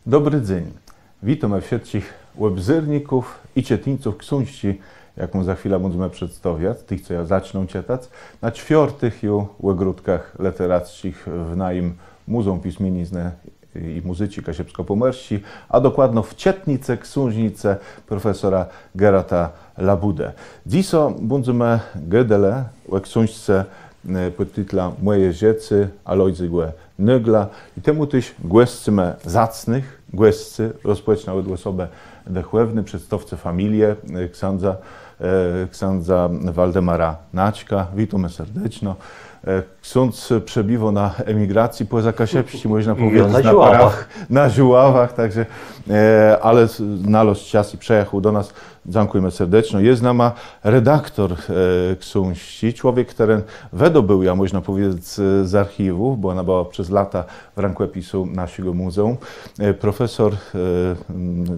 Dobry dzień. Witam wszystkich łebzyrników i czytników książki, jaką za chwilę będziemy przedstawiać, tych, co ja zaczną czytać, na czwartych ogródkach literackich w naim Muzeum Pismienizny i Muzyki Kasiepsko-Pomorskiej, a dokładno w Czytnice książnice profesora Gerata Labudę. Dziś będziemy gadać o książce pod tytułem Moje rzeczy Alojzygłe Nygla i temu też głoscymy zacnych, głoscy rozpoczynały osobę dechłewny, przedstawcę familię księdza Waldemara Naćka. Witamy serdecznie. Ksiądz przebywał na emigracji poza Kasiepści, można powiedzieć, na Żuławach, także, ale znalazł czas i przejechał do nas. Dziękujemy serdecznie. Jest z nami redaktor książki, człowiek, który wydobył, ja można powiedzieć, z archiwów, bo ona była przez lata w rękopisu naszego muzeum, profesor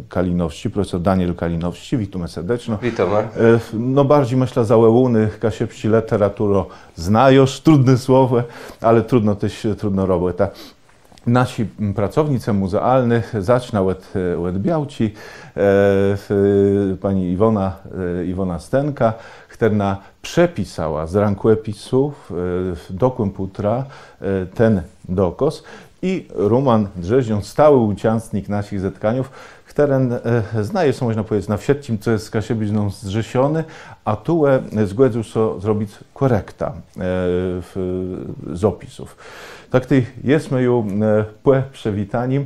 Kalinowski, profesor Daniel Kalinowski. Witamy serdecznie. Witamy. No bardziej myślę załełony Kasiepści literaturo znają, trudne słowo, ale trudno robić. Nasi pracownicy muzealni zaczynają od Białci, pani Iwona Stenka, która przepisała z rękopisów do komputera ten dokaz i Roman Drzezion, stały uczestnik naszych zetkaniów, który znaje się, można powiedzieć, na wszystkim, co jest z Kasiepszczyzną zrzeszony, a tu zgodził się zrobić korekta z opisów. Tak ty jesteśmy już po przywitanim.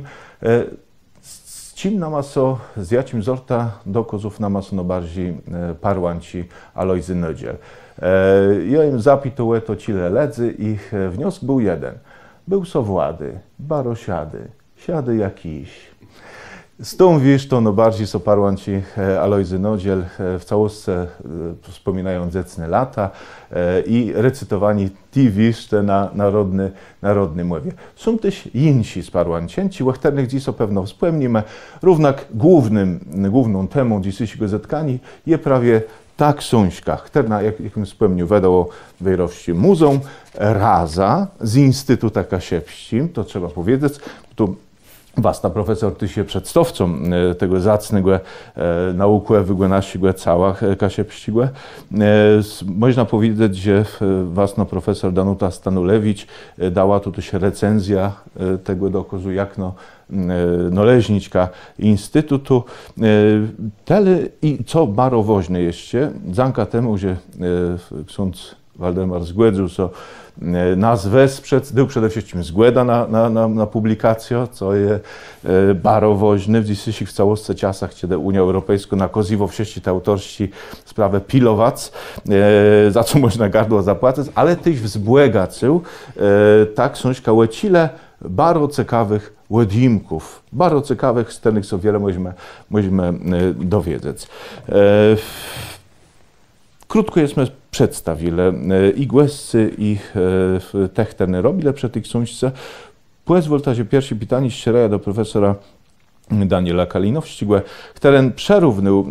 Z czym nama so, z jakim sorta dokazów nama so bardziej parłanci Alojzy Nygiel. Ja im zapytałem to cile ledzy i wniosek był jeden. Był so włady, barosiady, siady jakiś. Z tą wiesztą no bardziej so parłanci Alojzy Nygiel w całości wspominają zecne lata i recytowani ti wieszcze na narodny mowie. Są też insi z parłancięci, o których dziś pewno wspomnimy. Równak główną temą dzisiejszego zetkania jest prawie ta książka, która, jak wspomniał, wydało w Muzeum Raza z Instytutu Kasiepskim, to trzeba powiedzieć. Tu Wasta profesor, ty się przedstawcą tego zacnego naukowego naszego cała Kasiepskiego. Można powiedzieć, że wasna profesor Danuta Stanulewicz dała tu też recenzja tego dokazu, jak należniczka Instytutu. Tele i co bardzo ważne jeszcze, dzięki temu, że ksiądz Waldemar zgodził się nas wesprzeć, był przede wszystkim zgoda na publikację, co jest bardzo ważne w dzisiejszych w całości czasach, kiedy Unia Europejska nakazywa wszystkich autorści sprawę pilować, za co można gardło zapłacić, ale też wzbłegaczył ta książka łecile bardzo ciekawych łodimków, bardzo ciekawych, z których sobie wiele możemy dowiedzieć. Krótko jesteśmy przedstawili i głoscy, i tych, które robili przed tej książce. Pozwól się pierwsze pytanie ścieraja do profesora Daniela Kalinowskiego, który przerównał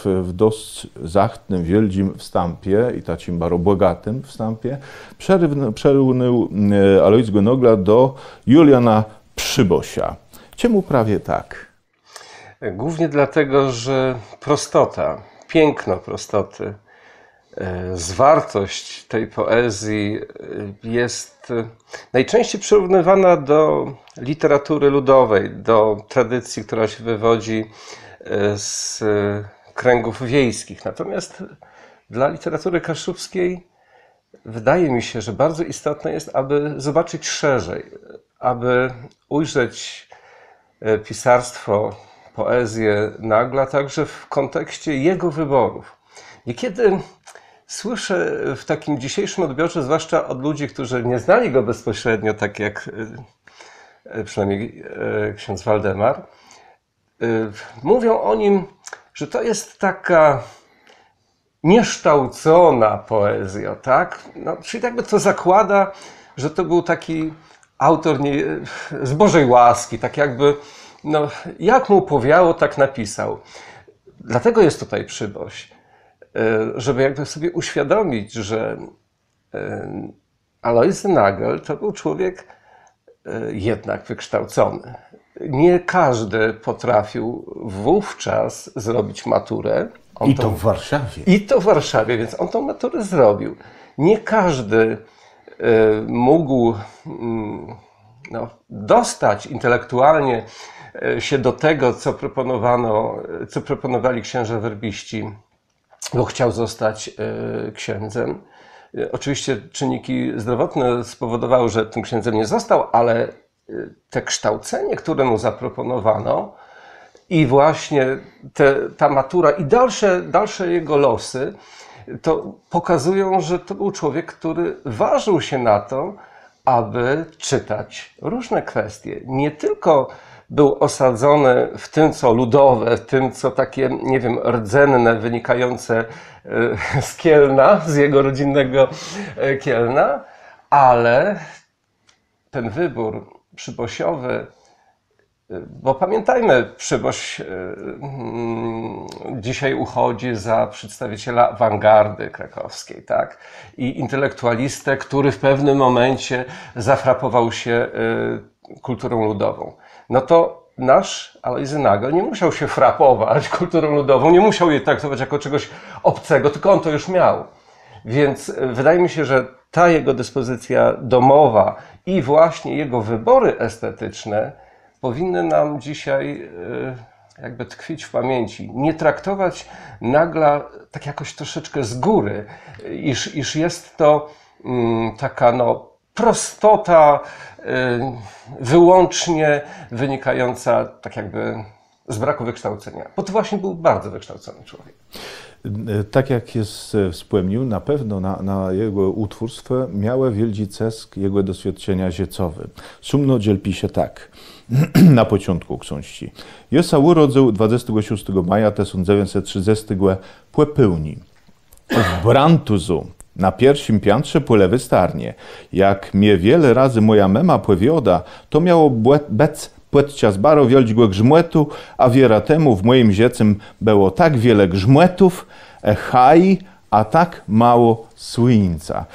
w dość zachtnym, wielkim wstępie i takim bardzo bogatym wstępie, przerównał Alojzego Nygla do Juliana Przybosia. Czemu prawie tak? Głównie dlatego, że prostota, piękno prostoty, zwartość tej poezji jest najczęściej przyrównywana do literatury ludowej, do tradycji, która się wywodzi z kręgów wiejskich. Natomiast dla literatury kaszubskiej wydaje mi się, że bardzo istotne jest, aby zobaczyć szerzej, aby ujrzeć pisarstwo, poezję Nagla także w kontekście jego wyborów. Niekiedy słyszę w takim dzisiejszym odbiorze, zwłaszcza od ludzi, którzy nie znali go bezpośrednio, tak jak przynajmniej ksiądz Waldemar, mówią o nim, że to jest taka nieształcona poezja, tak? No, czyli jakby to zakłada, że to był taki autor z Bożej łaski, tak jakby, no, jak mu powiało, tak napisał. Dlatego jest tutaj Przyboś, żeby jakby sobie uświadomić, że Alojzy Nagel to był człowiek jednak wykształcony. nie każdy potrafił wówczas zrobić maturę. I to w Warszawie. I to w Warszawie, więc on tą maturę zrobił. Nie każdy mógł dostać intelektualnie się do tego, co proponowali księża werbiści, bo chciał zostać księdzem. Oczywiście czynniki zdrowotne spowodowały, że tym księdzem nie został, ale te kształcenie, które mu zaproponowano i właśnie ta matura i dalsze jego losy, to pokazują, że to był człowiek, który ważył się na to, aby czytać różne kwestie. Nie tylko był osadzony w tym, co ludowe, w tym, co takie, nie wiem, rdzenne, wynikające z Kielna, z jego rodzinnego Kielna, ale ten wybór przybosiowy, bo pamiętajmy, Przyboś dzisiaj uchodzi za przedstawiciela awangardy krakowskiej, tak? I intelektualistę, który w pewnym momencie zafrapował się kulturą ludową. No to nasz Alojzy Nagel nie musiał się frapować kulturą ludową, nie musiał jej traktować jako czegoś obcego, tylko on to już miał. Więc wydaje mi się, że ta jego dyspozycja domowa i właśnie jego wybory estetyczne powinny nam dzisiaj jakby tkwić w pamięci. Nie traktować Nagla tak jakoś troszeczkę z góry, iż jest to taka prostota wyłącznie wynikająca tak jakby z braku wykształcenia. Bo to właśnie był bardzo wykształcony człowiek. Tak jak jest wspomniał, na pewno na jego utwórstwo miały wielki cesk jego doświadczenia ziecowe. Szumno dzielpi się tak. Na początku książki. Josa urodził 26 maja 1930 płepełni. W Brantuzu na pierwszym piętrze po lewej starnie. Jak mnie wiele razy moja mema powioda, to miało bec podczas baro wielkiego grzmietu, a wiera temu w moim dziecym było tak wiele grzmietów, chai, a tak mało słońca.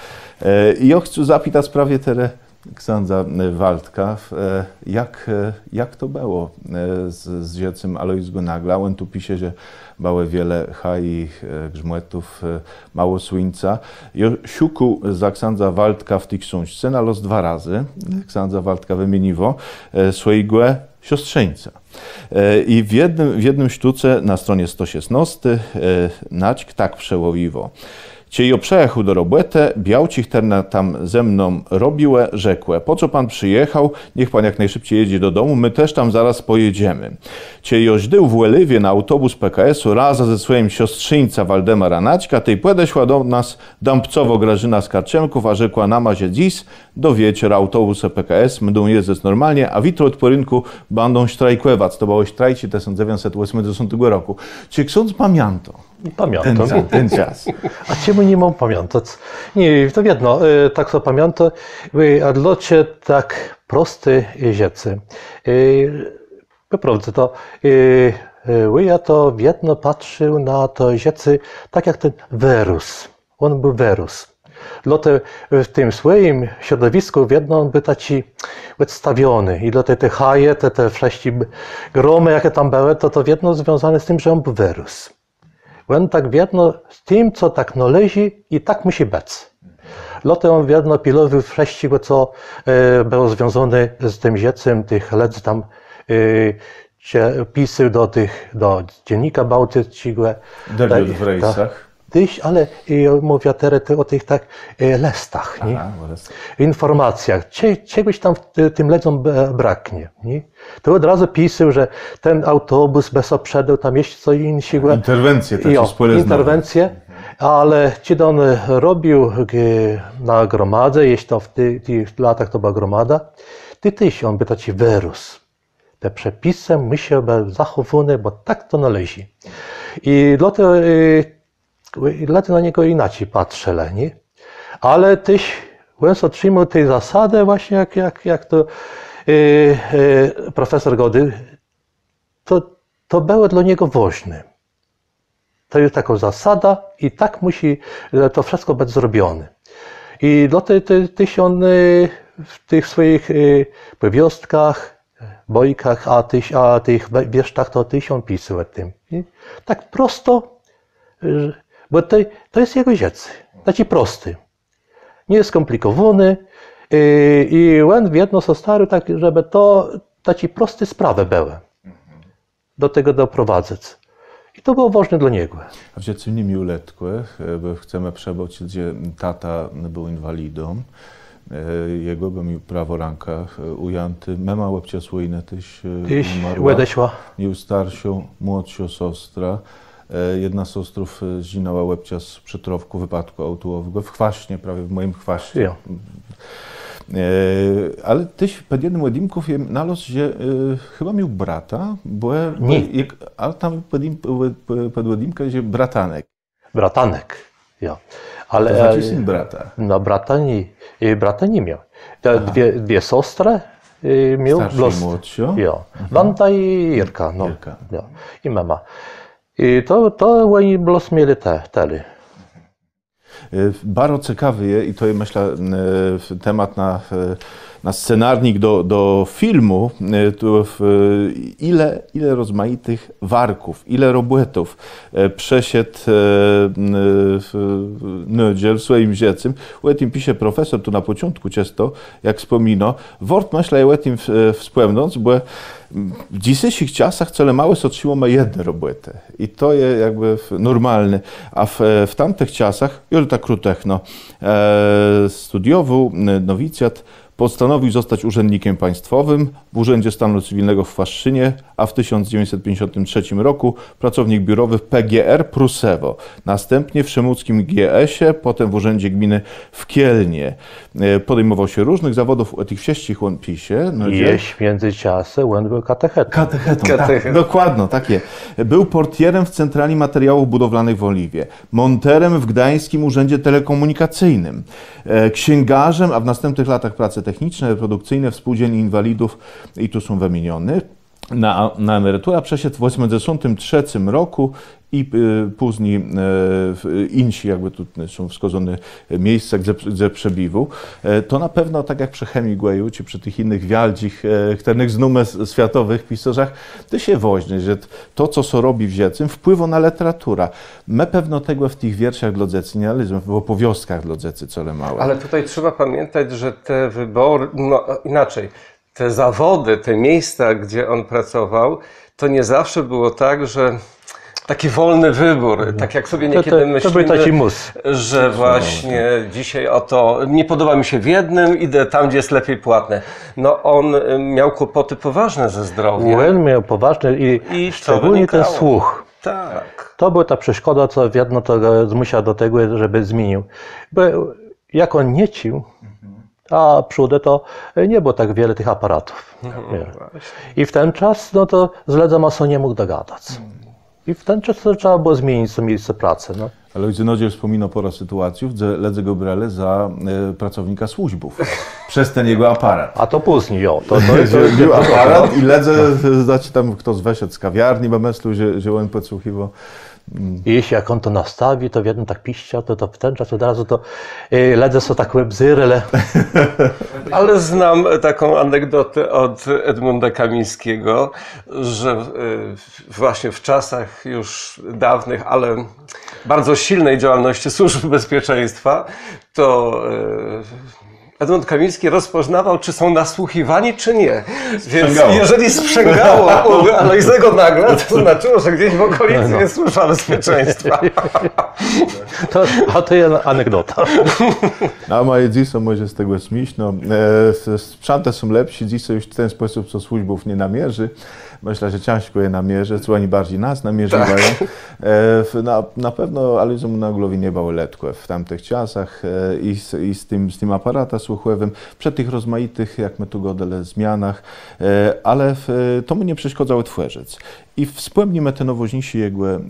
I ja chcę zapytać sprawie teraz księdza Waldka, jak to było z dziecem Alojzego Nagla? On tu pisze, że było wiele chai, grzmietów, mało słońca. Ja szukał za księdza Waldka w tej książce na los 2 razy. Księdza Waldka wymieniło swojego siostrzeńca. I w jednym sztuce na stronie 116 Naćk tak przełowiło. Cie przejechał do roboty, białcich tam ze mną robiłe, rzekłe, po co pan przyjechał, niech pan jak najszybciej jedzie do domu, my też tam zaraz pojedziemy. Cie joźdył w Łelewie na autobus PKS-u razem ze swoim siostrzyńca Waldemara Naćka, tej podeszła do nas Dąbcowo Grażyna z Karczemków, a rzekła nama, że dziś do wieczora autobusy PKS będą jeździć normalnie, a jutro od porynku będą strajkować. To było strajci 1980 roku. Czy ksiądz pamięta? Pamiętam. Ten czas. A czemu nie mam pamiętać? Nie, to jedno, tak to pamiętam, a dlaczego tak prosty rzeczy. Naprawdę to, ja to jedno patrzył na to rzeczy, tak jak ten wirus. On był wirus. Dlatego w tym swoim środowisku jedno on był taki przedstawiony i dlatego te haje, te wszelkie gromy, jakie tam były, to jedno związane z tym, że on był wirus. On tak wiedno z tym, co tak należy i tak musi być. Dlatego on wiedno pilowy wszystkiego, co było związane z tym dzieckiem, tych lat tam pisy do dziennika bałtyckiego. Debiut w rejsach. Ale mówię teraz o tych tak listach, nie? Informacjach. Czegoś tam tym ludziom braknie. Nie? To od razu pisał, że ten autobus bez obszedł, tam jeszcze co innego. Interwencje takie społeczne. Interwencje, ale ci on robił na gromadze, jeśli to w tych latach to była gromada, tyś on by taki wirus. Te przepisy muszą być zachowane, bo tak to należy. I dlatego na niego inaczej patrzę, nie? Ale tyś otrzymał tej zasady właśnie jak to profesor Gody, to było dla niego ważne. To jest taka zasada i tak musi to wszystko być zrobione. I dlatego tyś on w tych swoich powieściach bojkach, a tych wieszczach to 1000 pisał o tym. I tak prosto, bo to jest jego rzecz, taki prosty, nie jest skomplikowany i on jedno so stary, tak, żeby to taki prosty sprawę były, do tego doprowadzać. I to było ważne dla niego. A w dziecku nie miał letkłe, bo chcemy przebyć, gdzie tata był inwalidą. Jego miał prawo ranka ujanty. Mama łebcia słojne też umarła. Miał starszą, młodszą siostrę. Jedna z siostrów zginęła łebcia z przytrowku wypadku autowego w Chwaśnie, prawie w moim Chwaście. Ja. Ale tyś pod jednym wedimków je nalos, że chyba miał brata, bo ale tam pod wedimka jest bratanek. Bratanek, ja. Ale to znaczy syn brata. No brata nie miał. Dwie siostry miał. Starszy i młodszy. Ja. Wanda i Irka. No. Irka. Ja. I mama. I to oni los mieli tele. Bardzo ciekawy jest i to jest, myślę, temat na scenarnik do filmu, ile rozmaitych warków, ile robotów przeszedł Nödziel swoim dzieckiem. O tym pisze profesor tu na początku często, jak wspomina. Wort myślę o tym wspomnąc, bo w dzisiejszych czasach cele małe soczyło ma jedne roboty i to jest jakby normalne, a w tamtych czasach, już tak krótko, studiował nowicjat, postanowił zostać urzędnikiem państwowym w Urzędzie Stanu Cywilnego w Chwaszczynie, a w 1953 roku pracownik biurowy w PGR Prusewo, następnie w Szemuckim GS-ie, potem w Urzędzie Gminy w Kielnie. Podejmował się różnych zawodów o tych wieścich on pisze. No I w międzyczasie on był katechetą. Katechetą, tak, dokładnie, takie. Był portierem w Centrali Materiałów Budowlanych w Oliwie, monterem w Gdańskim Urzędzie Telekomunikacyjnym, księgarzem, a w następnych latach pracy techniczne, reprodukcyjne w Spółdzielni Inwalidów i tu są wymienione. Na emeryturę przeszedł w 1983 roku i później insi, jakby tu są wskazane miejsca, gdzie przebywał. To na pewno, tak jak przy Hemingwayu, czy przy tych innych wielkich, których znamy światowych pisarzach, to się woźnie, że to, co robi w dziecku, wpływa na literaturę. My pewno tego w tych wierszach dla dzieci nie analizujemy, w opowiastkach dla dzieci, co małe. Ale tutaj trzeba pamiętać, że te wybory, no inaczej, te zawody, te miejsca, gdzie on pracował, to nie zawsze było tak, że taki wolny wybór, tak jak sobie niekiedy myślimy, że właśnie dzisiaj oto nie podoba mi się w jednym, idę tam, gdzie jest lepiej płatne. No on miał kłopoty poważne ze zdrowiem. On miał poważne i szczególnie ten słuch. Tak. To była ta przeszkoda, co jedno to zmusza do tego, żeby zmienił. Bo jak on nie cił, a przódy to nie było tak wiele tych aparatów. I w ten czas, no to z Ledza nie mógł dogadać. I w ten czas to trzeba było zmienić to miejsce pracy. No. Ale ojciec Nodziel wspomina pora sytuacji, gdzie Ledze go brali za pracownika służbów przez ten jego aparat. A to później, jo. Był aparat i Ledze, znaczy tam ktoś wyszedł z kawiarni, bo myślał, że on podsłuchiwał. I jeśli jak on to nastawi, to w jednym tak piścia, to w ten czas od razu to Ledze są tak łebzyrele. Ale znam taką anegdotę od Edmunda Kamińskiego, że właśnie w czasach już dawnych, ale bardzo silnej działalności służb bezpieczeństwa, to Edmund Kamiński rozpoznawał, czy są nasłuchiwani, czy nie. Więc jeżeli sprzęgało u Alojzego nagle, to znaczyło, że gdzieś w okolicy jest służba bezpieczeństwa. To jest anegdota. A moje dzieci może z tego śmiać. No, sprzęty są lepsze, dzieci już w ten sposób, co służbów nie namierzy. Myślę, że ciężko je namierzy, co oni bardziej nas namierzywają. Tak. Na pewno Alojzemu na głowie nie było letko w tamtych czasach i z tym aparatem słuchowym, przy tych rozmaitych, jak my tu godele, zmianach, ale to mu nie przeszkadzało tworzyć. I wspomnimy te nowoźniejsze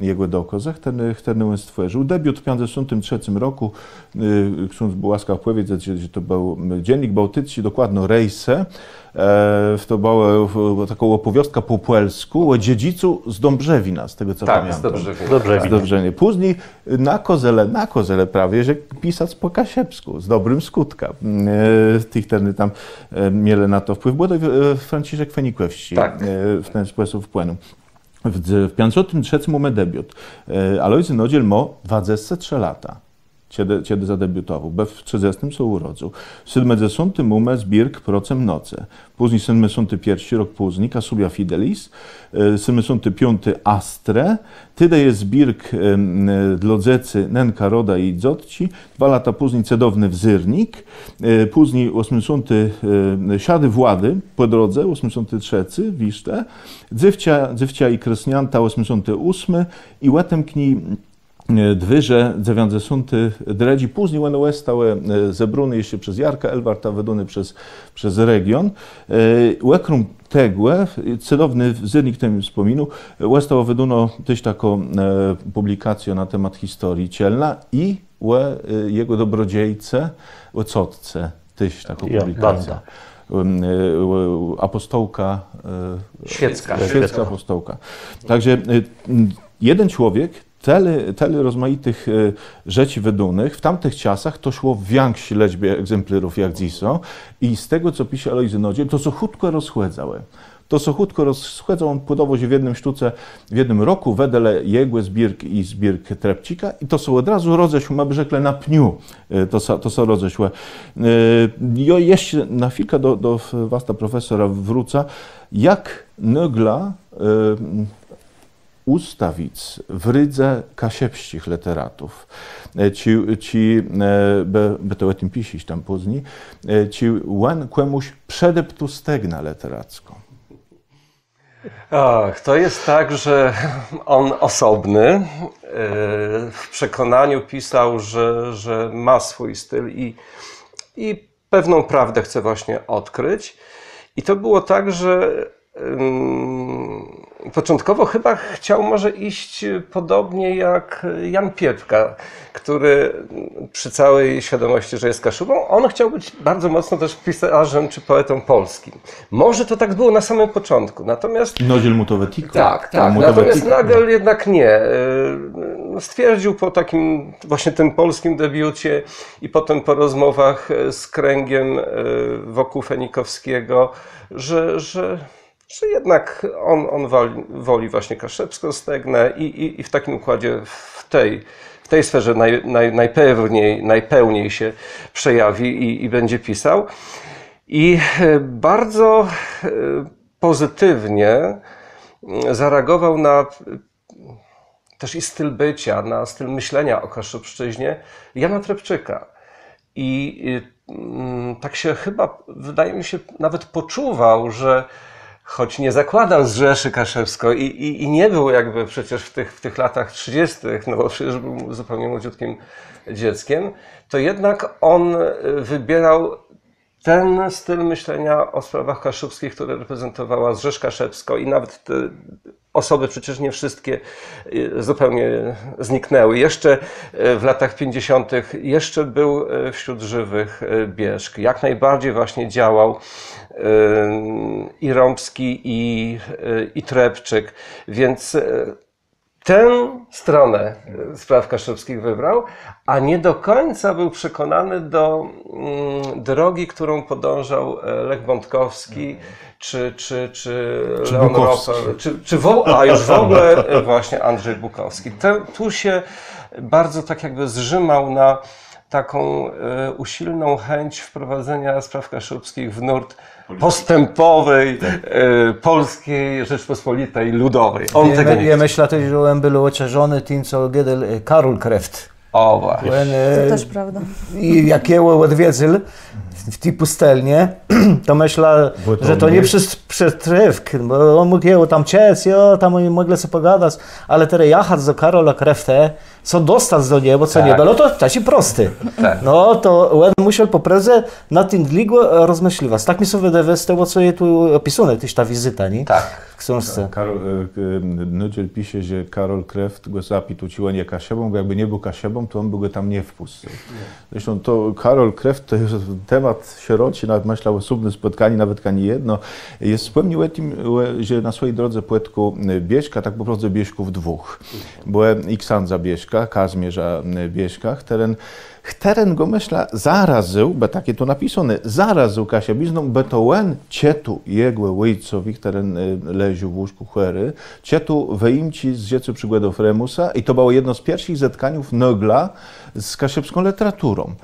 jego dokozach, ten on stworzył. Debiut w 1953 roku, ksiądz był łaskaw powiedzieć, że to był dziennik bałtycki, dokładnie Rejse. To była taką opowiastka po polsku o dziedzicu z Dąbrzewina, z tego co pamiętam. Z Dąbrzewina. Później na kozele prawie, że pisać po kasiepsku, z dobrym skutkiem. tych terny tam miele na to wpływ. Było to Franciszek Fenikłewści w ten sposób wpłynął. W 1953 mamy debiut. Alojzy Nodziel ma 23 lata. Kiedy zadebiutował. W 30 się urodził. W 70 mamy zbirk Procem Noce. Później 71 rok później Kasubia Fidelis. 75 Astre. Tyle jest zbirk Dlodzecy Nenka Roda i Dzotci. 2 lata później Cedowny Wzyrnik. Później 80 Siady Włady po drodze. 83 Wiszte. Dzywcia i Kresnianta 88 i Łetemkni Dwyże, 90 dredzi, później one stałe zebrane jeszcze przez Jarka Elwarta, wedone przez region. Łekrum tegłe, cudowny wzyrnik, ten wspominał, zostało wyduno też taką publikację na temat historii cielna i jego dobrodziejce, cotce, też taką publikację. Apostołka, świecka apostołka. Także jeden człowiek, tyle rozmaitych rzeczy wydunych w tamtych czasach to szło w większej liczbie egzemplarów jak dziś i z tego, co pisze Alojzy Nodziel, to co chutko rozchłedzały. On płydował się w jednym sztuce, w jednym roku, wedle jego zbirk i zbirk Trepcika i to są od razu rozeszły, mamy rzekle na pniu, to są rozeszłe. Ja jeszcze na chwilkę do was, profesora, wrócę, jak nagla ustawić w Rydze kasiepścich literatów. By to o tym pisać tam później, łan kłemuś przedeptu stegna literacką. Ach, to jest tak, że on osobny w przekonaniu pisał, że ma swój styl i pewną prawdę chce właśnie odkryć. I to było tak, że początkowo chyba chciał może iść podobnie jak Jan Piepka, który przy całej świadomości, że jest Kaszubą, on chciał być bardzo mocno też pisarzem czy poetą polskim. Może to tak było na samym początku, natomiast... Nodziel mu to wytikał. Tak. Natomiast Nagel jednak nie. Stwierdził po takim właśnie tym polskim debiucie i potem po rozmowach z kręgiem wokół Fenikowskiego, że jednak on woli właśnie kaszepską stegnę i w takim układzie, w tej sferze najpełniej się przejawi i będzie pisał. I bardzo pozytywnie zareagował na też i styl bycia, na styl myślenia o Kaszubszczyźnie Jana Trepczyka. I tak się chyba, wydaje mi się, nawet poczuwał, że choć nie zakładam z Rzeszy Kaszewsko i nie był jakby przecież w tych latach 30., no bo przecież był zupełnie młodziutkim dzieckiem, to jednak on wybierał ten styl myślenia o sprawach kaszubskich, które reprezentowała Rzesz Kaszewsko i nawet te osoby, przecież nie wszystkie zupełnie zniknęły. Jeszcze w latach 50. jeszcze był wśród żywych Bieszk. Jak najbardziej właśnie działał i Rąbski, i Trepczyk, więc tę stronę spraw kaszubskich wybrał, a nie do końca był przekonany do drogi, którą podążał Lech Bątkowski, czy Leon Roper, a już w ogóle właśnie Andrzej Bukowski. Tu się bardzo tak jakby zrzymał na taką usilną chęć wprowadzenia spraw kaszubskich w nurt postępowej polskiej Rzeczpospolitej Ludowej. On tego nie ja myślę, że on był oczarzony tym, co Gödel Karol Kreft. O właśnie. To też prawda. I jak jego odwiedził w tej pustelnie, to myślę, że to nie przetrywk, bo on mógł jego tam ciec, tam oni mogli sobie pogadać, ale teraz jechać do Karola Kreftę, co dostać do niego, co nie było, to taki prosty. Tak. No to on musiał po prezie na tym długo rozmyśliwać. Tak mi się wydaje z tego, co je tu opisane, też ta wizyta, nie? Tak. W książce. Nodziel pisze, że Karol Kreft go zapitucił nie Kasiebą, bo jakby nie był Kasiebą, to on by go tam nie wpuścił. Zresztą to Karol Kreft to jest temat sieroci, nawet myślał osobne spotkanie, nawet nie jedno. Jest wspomniał o tym, że na swojej drodze poetku Bieśka, tak po prostu Bieśków dwóch. Byłem i Ksandza Bieśka. Bieśka, Kazmierza Bieśka, teren go myślę zarazył, bo takie tu napisane, zarazył kasiebizną, bo to łen cietu jegłe ojcowi, teren leził w łóżku chwery, cietu wyimci z dziecu przygładów Remusa i to było jedno z pierwszych zetkaniów Nogla z kasiebską literaturą.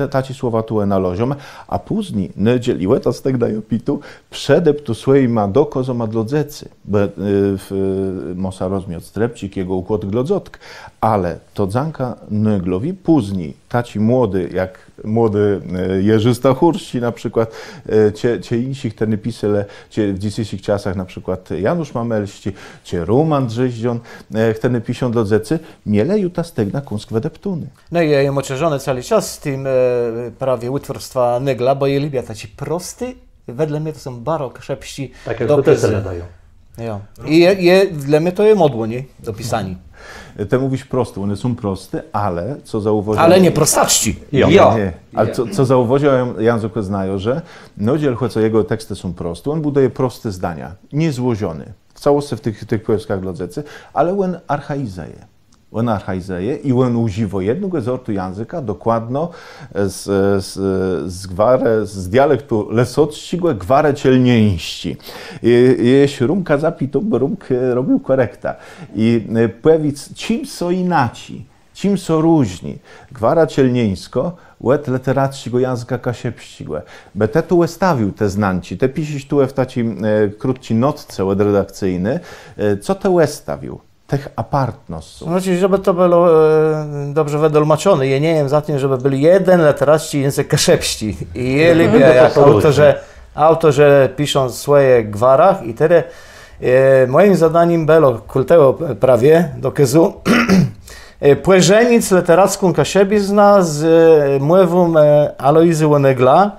Taci słowa tu nalozią, a później niedzieliłe to z tego dają pitu, przedep tu swojej ma dokozo ma dlodzecy, bo mosa rozmiot strepcik, jego układ glodzotk, ale to dzanka Noglowi później, taci młody, jak młody Jerzy Stachurści na przykład, insi, które pisali w dzisiejszych czasach, na przykład Janusz Mamelści, Roman Drzeździon, które piszą do dzecy, mieleju ta stegna kunskwe deptuny. No i ja jem oczerzony cały czas z tym prawie utworstwa Nygla, bo je lubię taci prosty, wedle mnie to są barok, szepści tak jak do do pyzy. dają. Ja. I dla mnie to je modło, nie? Do pisania. Te mówisz proste, one są proste, ale co zauważyłem... Ale nie prostaczci. Nie, ale co zauważyłem, Jan Zuko znają, że nodziel, choć jego teksty są proste, on buduje proste zdania, niezłożone. W całości w tych poezkach glodzecy, ale on archaizeje. On archaizeje i on używa jednego sortu języka dokładno z dialektu lesockiego gwarę cielnieńści. Jeśli rumka zapitał, bo rumk robił korekta. I powiedz, czym są inaci, czym są różni. Gwara cielnieńsko, łet literackiego języka kasiepścigłe. Bo te tu stawił te znanci, te pisić tu w takim krótci notce łed redakcyjny, co te stawił? Tych apartnosów. Znaczy, żeby to było dobrze wydolmaczone. Ja nie wiem za tym, żeby był jeden literacki język kaszepści. I je lubię jak autorzy piszą swoje gwarach i tyle. Moim zadaniem było kulteło prawie do kezu płeżenic literacką kasiebizna z młewą Alojzy Łonegla.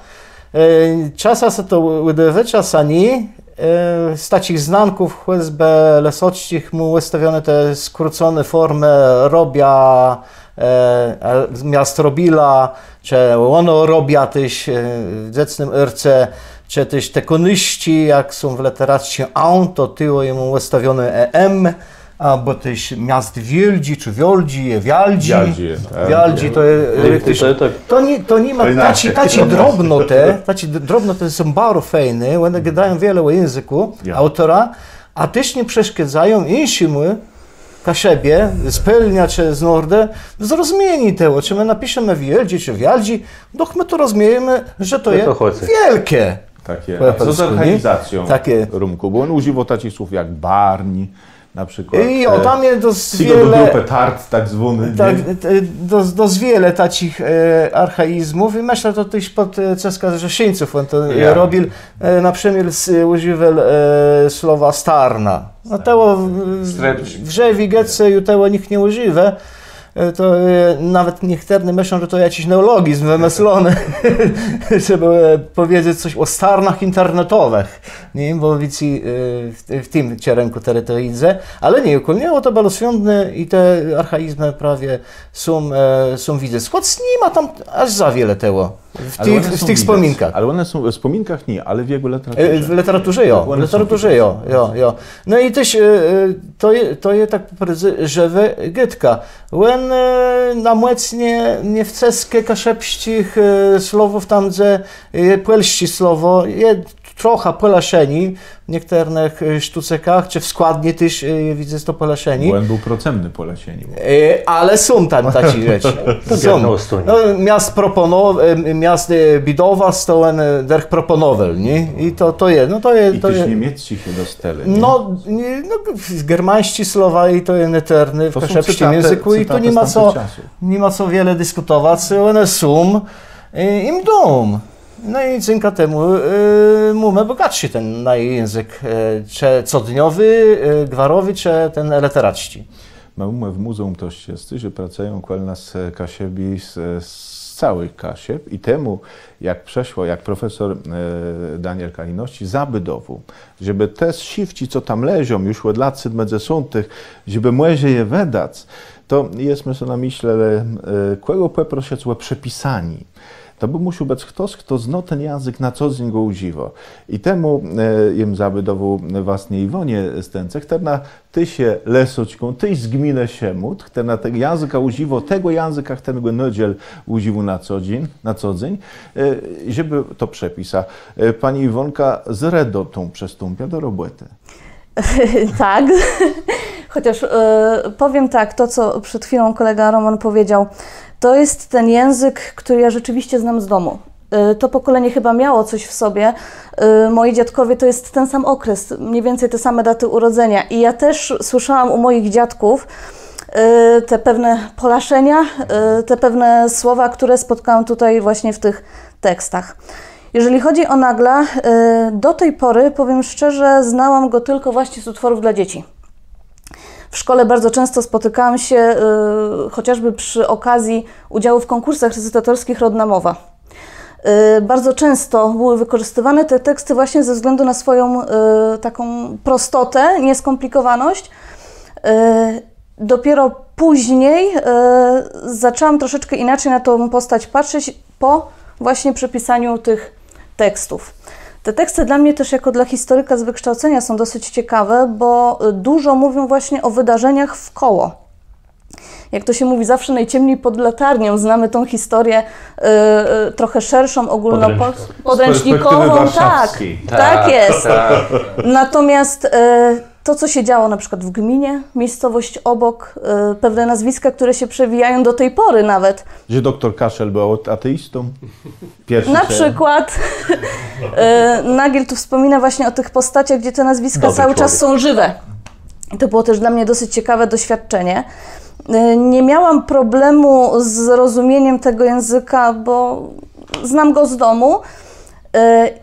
Czasa se to wyczasani. Z takich znanków USB lesockich mu ustawione te skrócone formy robia, miast robila, czy ono robia też w dziecnym erce, czy też te konyści, jak są w literacji to tyło jemu ustawione em, albo też miast Wieldzi, czy Wioldzi, Wialdzi, to nie ma, taci drobnote są bardzo fajne, one gadają wiele o języku autora, a też nie przeszkadzają insimu kasiebie, spełniać z nordę, zrozumieni tego, czy my napiszemy Wieldzi, czy Wialdzi, doch my to rozumiemy, że to jest wielkie. Takie, co z organizacją rumku, bo on używał takich słów jak barni, na przykład. I tam jest do grupy tart, tak zwany. Tak, wiele takich archaizmów i myślę, to też pod Ceska Rzeszyńców on to robił, na przykład używał słowa starna. No to w Rzewi Getce i tego nikt nie używa. To nawet niektórzy myślą, że to jakiś neologizm wymyślony, żeby powiedzieć coś o starnach internetowych, nie? Bo widzicie w tym kierunku terytoriidzę, ale nie, okolnie to było świętne i te archaizmy prawie są widzę. Choć nie ma tam aż za wiele tego w tych wspominkach. Ale one są w wspominkach nie, ale w jego literaturze. W literaturze jo. No i też to jest tak powiedzmy żywe gytka. When namłecnie nie w ceskę kaszepścich słowów tam, gdzie płelści słowo trochę polaszeni w niektórych sztucekach, czy w składnie też widzę to polaszeni. Bo on był procemny polaszeni. Ale są tam takie rzeczy. No, miast bidowa to on der proponował, nie? I to jest. No to jest. I też niemieccy się dostali. No, germańscy słowa i to jest eterny w kaszepskim języku i tu nie ma co wiele dyskutować. One są im dom. No i dzięki temu mamy bogatszy ten na język, czy codniowy, gwarowy, czy ten literacki. Mamy w muzeum też jest, że pracują koło nas kasiebi z całych kasieb i temu, jak profesor Daniel Kalinowski zabydował, żeby te siwci, co tam leżą, już od lat medzesuntych, żeby młezie je wydać, to jest myślę na myśle, kogo prosiecłe przepisani. to by musiał być ktoś, kto zna ten język na co dzień go używa. I temu jem zabydował własnej Iwonie Stence, która ty się lesoczką, ty z gminę siemut, która tego języka używa, tego języka, którego niedziel używa na co dzień, żeby to przepisa. Pani Iwonka z redotą przystąpia do roboty. Tak, chociaż powiem tak, to co przed chwilą kolega Roman powiedział, to jest ten język, który ja rzeczywiście znam z domu. To pokolenie chyba miało coś w sobie. Moi dziadkowie to jest ten sam okres, mniej więcej te same daty urodzenia. I ja też słyszałam u moich dziadków te pewne polaszenia, te pewne słowa, które spotkałam tutaj właśnie w tych tekstach. Jeżeli chodzi o Nagla, do tej pory, powiem szczerze, znałam go tylko właśnie z utworów dla dzieci. W szkole bardzo często spotykałam się chociażby przy okazji udziału w konkursach recytatorskich Rodna Mowa. Bardzo często były wykorzystywane te teksty właśnie ze względu na swoją taką prostotę, nieskomplikowaność. Dopiero później zaczęłam troszeczkę inaczej na tą postać patrzeć po właśnie przepisaniu tych tekstów. Te teksty dla mnie też jako dla historyka z wykształcenia są dosyć ciekawe, bo dużo mówią właśnie o wydarzeniach wkoło. Jak to się mówi, zawsze najciemniej pod latarnią. Znamy tą historię trochę szerszą, podręcznikową. Tak jest. Tak. Natomiast to, co się działo na przykład w gminie, miejscowość obok, pewne nazwiska, które się przewijają do tej pory nawet. Że doktor Kaszel był ateistą? Na przykład Nagiel tu wspomina właśnie o tych postaciach, gdzie te nazwiska cały czas są żywe. I to było też dla mnie dosyć ciekawe doświadczenie. Nie miałam problemu z zrozumieniem tego języka, bo znam go z domu.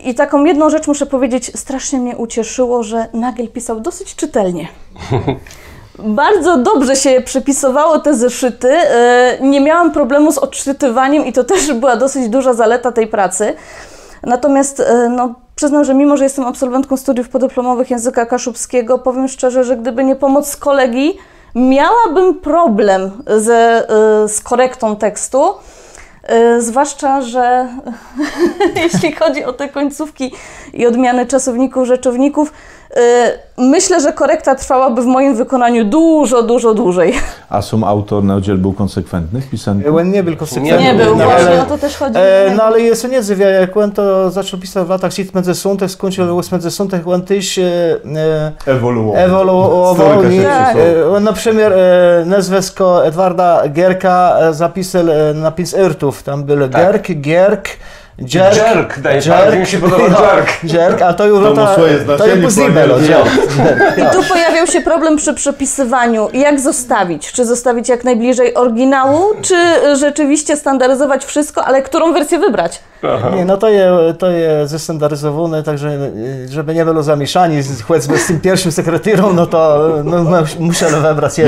I taką jedną rzecz muszę powiedzieć, strasznie mnie ucieszyło, że Nagiel pisał dosyć czytelnie. Bardzo dobrze się przepisywało te zeszyty. Nie miałam problemu z odczytywaniem i to też była dosyć duża zaleta tej pracy. Natomiast no, przyznam, że mimo, że jestem absolwentką studiów podyplomowych języka kaszubskiego, powiem szczerze, że gdyby nie pomoc kolegi, miałabym problem z korektą tekstu. Zwłaszcza, że jeśli chodzi o te końcówki i odmiany czasowników, rzeczowników, myślę, że korekta trwałaby w moim wykonaniu dużo dłużej. A sam autor Nadziel był konsekwentny w pisaniu? On nie był konsekwentny. Nie był, właśnie o to też chodzi. No ale jest on niezwykle, jak on to zaczął pisać w latach 70., skończył w 80., on też ewoluował. On na przykład nazwisko Edwarda Gierka zapisał na 5 irtów. Tam były Gierk, Jerk, najbardziej mi się podoba Jerk, a to już to jest I tu pojawiał się problem przy przepisywaniu. Jak zostawić? Czy zostawić jak najbliżej oryginału, czy rzeczywiście standaryzować wszystko, ale którą wersję wybrać? Nie, no to jest zestandaryzowane, także żeby nie było zamieszani z tym pierwszym sekretarą, no to musieli wybrać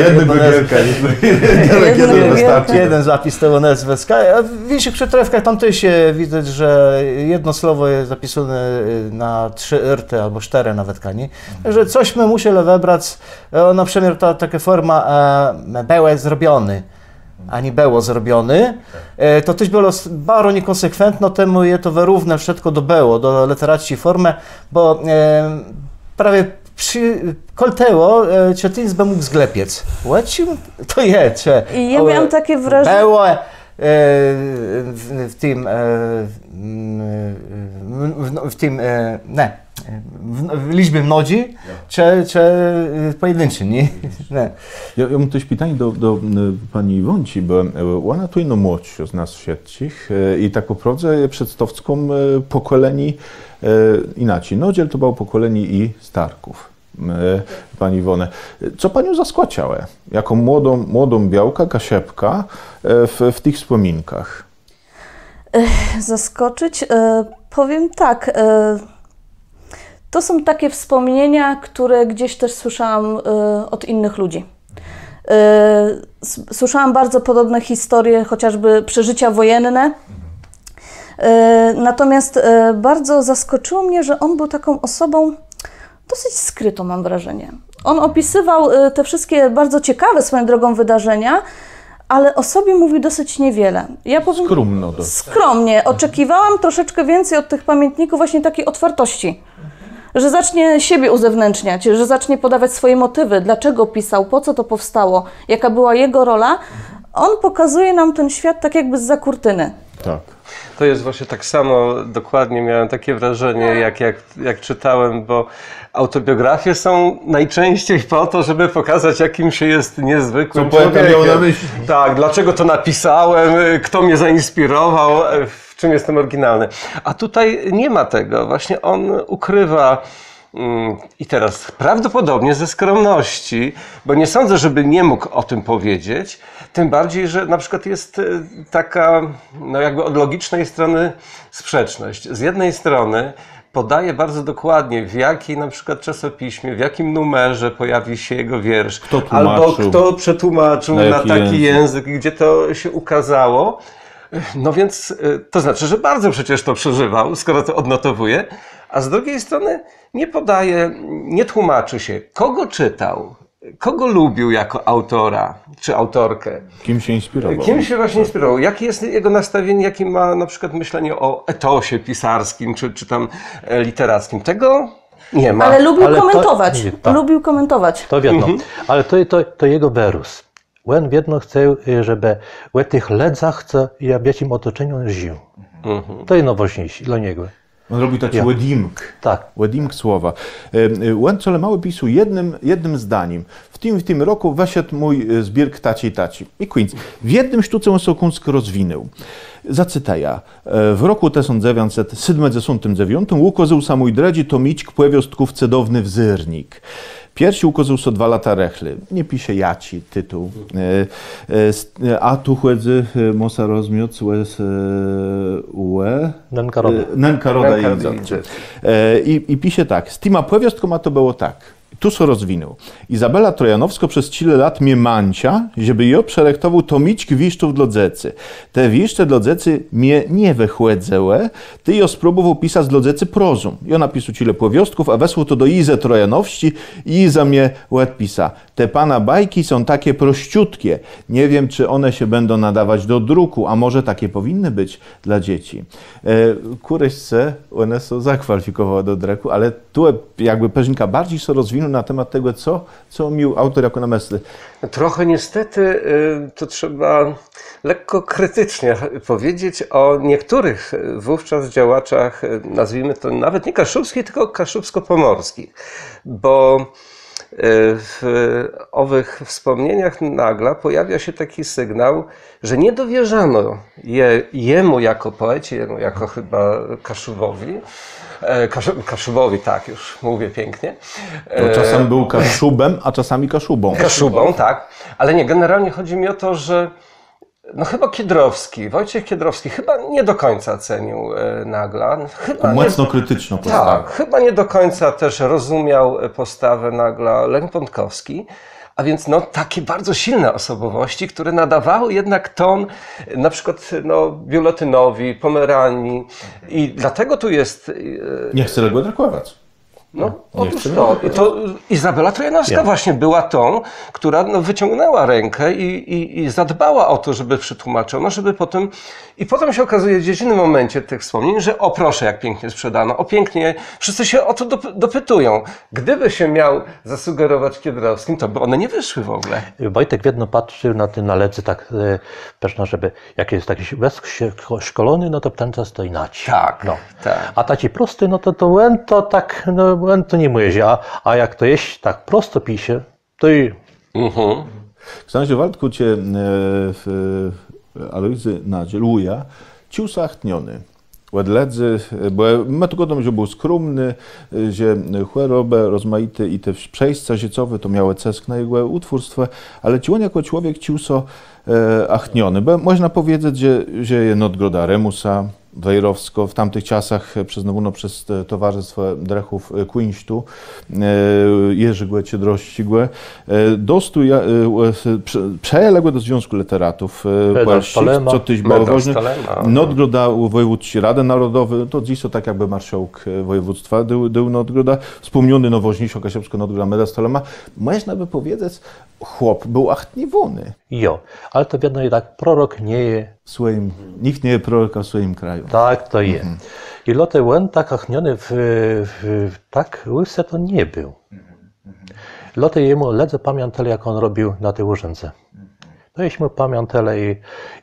jeden zapis tego nazwiska. A w większych przetrywkach tam też widać, że jedno słowo jest zapisane na 3 irty albo 4 nawet kani. Także coś my musieli wybrać, na przykład ta taka forma było zrobiony, a nie było zrobiony, to też było bardzo niekonsekwentne, temu je to wyrówna wszystko do literacji formy, bo prawie kolteło, czy ty by mógł zglepiec. To jest. I ja miałam takie wrażenie. Było w liczbie mnodzi, czy pojedynczy, nie? Ja mam też pytanie do pani Iwonci, bo ona tu jest młodsza z nas wszystkich i tak naprawdę przedstawcą pokoleni inaczej. Nodziel to było pokolenie i Starków. Pani Iwone. Co panią zaskoczyło jako młodą białka, kasiepka w tych wspominkach? Zaskoczyć? Powiem tak. To są takie wspomnienia, które gdzieś też słyszałam od innych ludzi. Słyszałam bardzo podobne historie, chociażby przeżycia wojenne. Natomiast bardzo zaskoczyło mnie, że on był taką osobą dosyć skrytą, mam wrażenie. On opisywał te wszystkie bardzo ciekawe swoją drogą wydarzenia, ale o sobie mówi dosyć niewiele. Ja powiem, Skromno dosyć. Skromnie. Oczekiwałam troszeczkę więcej od tych pamiętników właśnie takiej otwartości. Że zacznie siebie uzewnętrzniać, że zacznie podawać swoje motywy, dlaczego pisał, po co to powstało, jaka była jego rola. On pokazuje nam ten świat tak jakby zza kurtyny. Tak. To jest właśnie tak samo, dokładnie miałem takie wrażenie, jak czytałem, bo autobiografie są najczęściej po to, żeby pokazać, jakim się jest niezwykłym człowiekiem. Tak, dlaczego to napisałem, kto mnie zainspirował, w czym jestem oryginalny. A tutaj nie ma tego. Właśnie on ukrywa i teraz prawdopodobnie ze skromności, bo nie sądzę, żeby nie mógł o tym powiedzieć, tym bardziej, że na przykład jest taka, no jakby od logicznej strony sprzeczność. Z jednej strony podaje bardzo dokładnie, w jakiej na przykład czasopiśmie, w jakim numerze pojawi się jego wiersz, albo kto przetłumaczył na taki język, gdzie to się ukazało. No więc to znaczy, że bardzo przecież to przeżywał, skoro to odnotowuje, a z drugiej strony nie podaje, nie tłumaczy się, kogo czytał, kogo lubił jako autora czy autorkę. Kim się inspirował. Kim się właśnie inspirował, jakie jest jego nastawienie, jakie ma na przykład myślenie o etosie pisarskim czy tam literackim. Tego nie ma. Ale lubił komentować. Lubił komentować. To wiadomo. Ale to jego wyrus. On wiedno chce, żeby w tych ledzach, co ja w jakim otoczeniu on żył. To jest najważniejsze dla niego. On robił taki wedding. Tak. Wedding słowa. On co mały pisał jednym zdaniem. W tym roku wyszedł mój zbiór Taci i Taci. I Queens. W jednym sztuce on Sokunsk rozwinął. Zacytaja. W roku 1979 ukazał sa mój dredzi tomiczk Płewiostków cedowny wzyrnik. Pierwszy ukazał so 2 lata rechly. Nie pisze jaci tytuł. A tu chłodzy mosa rozmiot ue. Nenkaroda i pisze tak. Z tyma płewiostkoma to było tak. Tu so rozwinął. Izabela Trojanowska przez 3 lat mnie mancia, żeby ją przelektował tomiczki wiszczów dla dzecy. Te wiszcze dla dzecy mnie nie wychłedzeły, ty ją spróbował pisać dla dzecy prozą. Ja napisał tyle płewiostków, a wesłał to do Ize Trojanowści i Iza mnie ład pisa. Te pana bajki są takie prościutkie. Nie wiem, czy one się będą nadawać do druku, a może takie powinny być dla dzieci. Kuryśce, one są zakwalifikowane do druku, ale tu jakby Peżynka bardziej się rozwinął na temat tego, co miał autor jako na myśli. Trochę niestety to trzeba lekko krytycznie powiedzieć o niektórych wówczas działaczach, nazwijmy to nawet nie kaszubskich, tylko kaszubsko-pomorskich, bo w owych wspomnieniach Nagla pojawia się taki sygnał, że nie dowierzano jemu jako poecie, jemu jako chyba Kaszubowi, Kaszubowi, tak, już mówię pięknie. To czasem był Kaszubem, a czasami Kaszubą. Kaszubą, tak, ale nie, generalnie chodzi mi o to, że no chyba Kiedrowski, Wojciech Kiedrowski chyba nie do końca cenił Nagla. Mocno krytyczną postawę. Tak, chyba nie do końca też rozumiał postawę Nagla Lech Pątkowski. A więc no, takie bardzo silne osobowości, które nadawały jednak ton na przykład Biuletynowi, Pomeranii i dlatego tu jest... Nie chcę go drakować. No, otóż to Izabela Trojanowska właśnie była tą, która wyciągnęła rękę i zadbała o to, żeby przetłumaczono, żeby potem... I potem się okazuje w gdzieś innym momencie tych wspomnień, że o proszę, jak pięknie sprzedano, o pięknie, wszyscy się o to dopytują. Gdyby się miał zasugerować Kiedrowskim, to by one nie wyszły w ogóle. Wojtek wiedno patrzył na tym naledzy tak, pewno, żeby jak jest taki szkolony, no to ten czas to inaczej. Tak, no. Tak. A taki prosty, no to tak, no to nie mówi, a jak to jest tak prosto pisze, to i... Książę Waldku cię Alojzy nadzieluje, ci usachtniony. Ładledzy, bo metodą, że był skromny, że choroby rozmaite i te przejścia życiowe to miały cesk na jego utwórstwo, ale ci on jako człowiek ciuso achtniony, bo można powiedzieć, że je nadgroda Remusa, Wejrowsko w tamtych czasach przez Towarzystwo Drechów Kunsztu, Jerzy Ciedrościgłe, dostu przeległe do Związku Literatów co tyś było ważne. Nadgroda wojewódzki Rady Narodowej, to dziś to tak jakby marszałek województwa był nadgroda, wspomniony nowożniejszy Kasiewsko nadgroda Meda Stolema. Można by powiedzieć, chłop był achtniwony. Jo, ale to wiadomo i tak, prorok nie je. Nikt nie jest proroka w swoim kraju. Tak, to je. I lote on tak achniony tak łyse to nie był. Lote jemu ledze pamiętali, jak on robił na tej łużence. To jeśmy pamiętali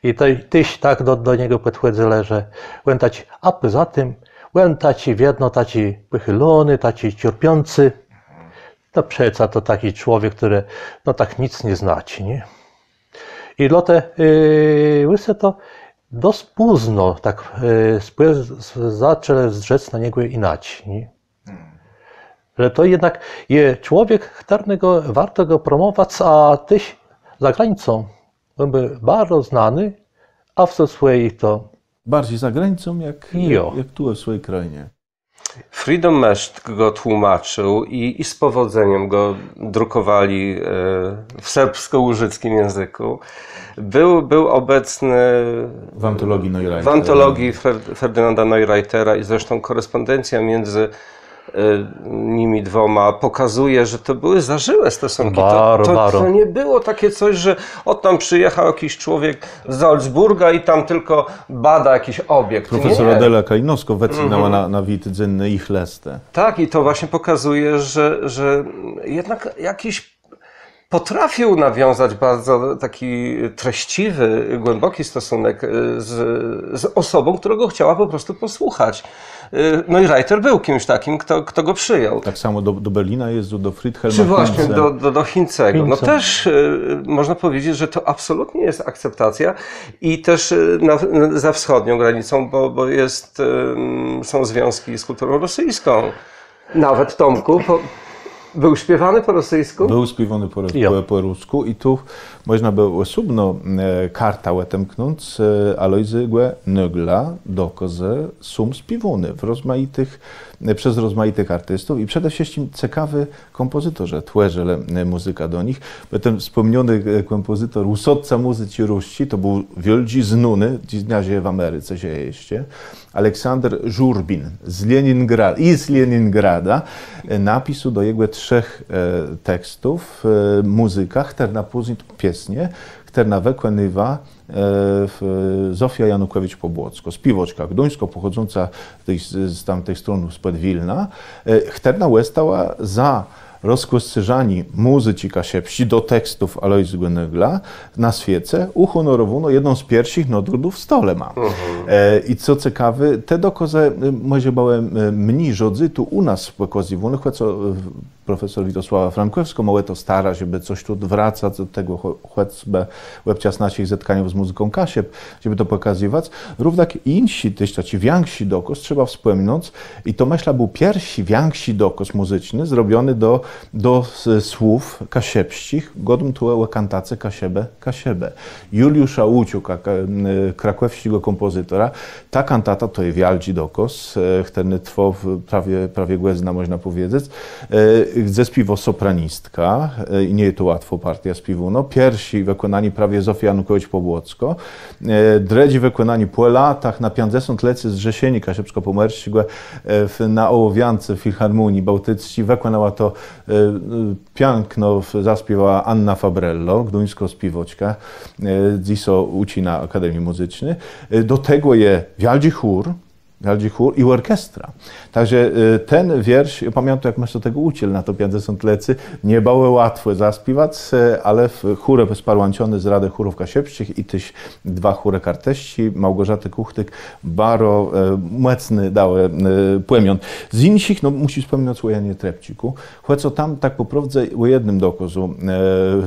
i tyś tak do niego podchodzili, że on taci, a poza tym, on taci wiedno, taci wychylony, taci cierpiący. To przeca to taki człowiek, który no tak nic nie znaci, nie? I lote łyse to dość późno tak zaczęły zrzec na niego inaczej, nie? Że to jednak jest człowiek, którego warto go promować, a tyś za granicą on był bardzo znany, a w swojej to... Bardziej za granicą, jak tu w swojej krainie. Freedom Mesht go tłumaczył i z powodzeniem go drukowali w serbsko-łużyckim języku. Był obecny w antologii Neureitera. W antologii Ferdynanda Neureitera i zresztą korespondencja między nimi dwoma pokazuje, że to były zażyłe stosunki. To nie było takie coś, że tam przyjechał jakiś człowiek z Salzburga i tam tylko bada jakiś obiekt. Profesor Adela Kajnowska wycinała na wid dzenny ich lestę. Tak, i to właśnie pokazuje, że jednak jakiś potrafił nawiązać bardzo taki treściwy, głęboki stosunek z osobą, którego chciała po prostu posłuchać. Neureiter był kimś takim, kto go przyjął. Tak samo do Berlina jeździł, do Friedhelma Czy właśnie do Hinzego. No też można powiedzieć, że to absolutnie jest akceptacja i też za wschodnią granicą, bo są związki z kulturą rosyjską. Nawet Tomku był śpiewany po rosyjsku? Był śpiewany po rusku i tu można było osobno karta łetemknąć Alojzy Nögla dokozy sum śpiewany przez rozmaitych artystów i przede wszystkim ciekawy kompozytor, tłeżele muzyka do nich. Bo ten wspomniany kompozytor usodca muzyki ruści to był wielki znany, dziś w Ameryce się jeździe, Aleksander Żurbin z Leningrada napisał do jego 3 tekstów muzyka, która później piesnie, która wykonywa Zofia Janukowicz-Pobłocko, śpiewaczka gduńsko pochodząca z tamtej strony, spod Wilna, która łestała za rozkostrzyżani muzyki kasiepsi do tekstów Alojzy Nögla na świece uhonorowano jedną z pierwszych nagród w stole ma. I co ciekawe, te dokozy może były mniej tu u nas pokazywane, choć profesor Witosława Frankwewska małe to stara, żeby coś tu wracać do tego, choćby łebczas naszych zetkaniów z muzyką kasiep, żeby to pokazywać. Równak insi, też taki więksi dokos trzeba wspomnieć i to myślę był pierwszy więksi dokos muzyczny zrobiony do słów kasiepścich, godum tu kantacę kasiebę. Juliusza Łuciuka, krakowskiego kompozytora, ta kantata to jest wielki dokos, który trwał prawie głezna, można powiedzieć. Ześpiewa sopranistka i nie jest to łatwo partia śpiewu. Pierwsi wykonani prawie Zofia Janukowicz-Pobłocko, dredzi wykonani po latach na 50 lecy z Rzesieni Kasiepsko-Pomerszczygłe na Ołowiance w Filharmonii Bałtyckiej. Wykonała to piękno, zaśpiewała Anna Fabrello, gduńsko śpiewaczka, dziś uczy na Akademii Muzycznej. Do tego jest wielki chór i orkiestra. Także ten wiersz, pamiętam jak masz do tego uciel na to 50 lecy, nie było łatwo zaśpiewać, ale w chórę sparłanciony z Rady Chórów Kasiepszczych i tyś 2 chóry karteści, Małgorzaty Kuchtyk, bardzo mocny dały płemion. Z innych, musi wspomnieć o Janie Trepciku, choć tam tak poprawdze o jednym dokozu,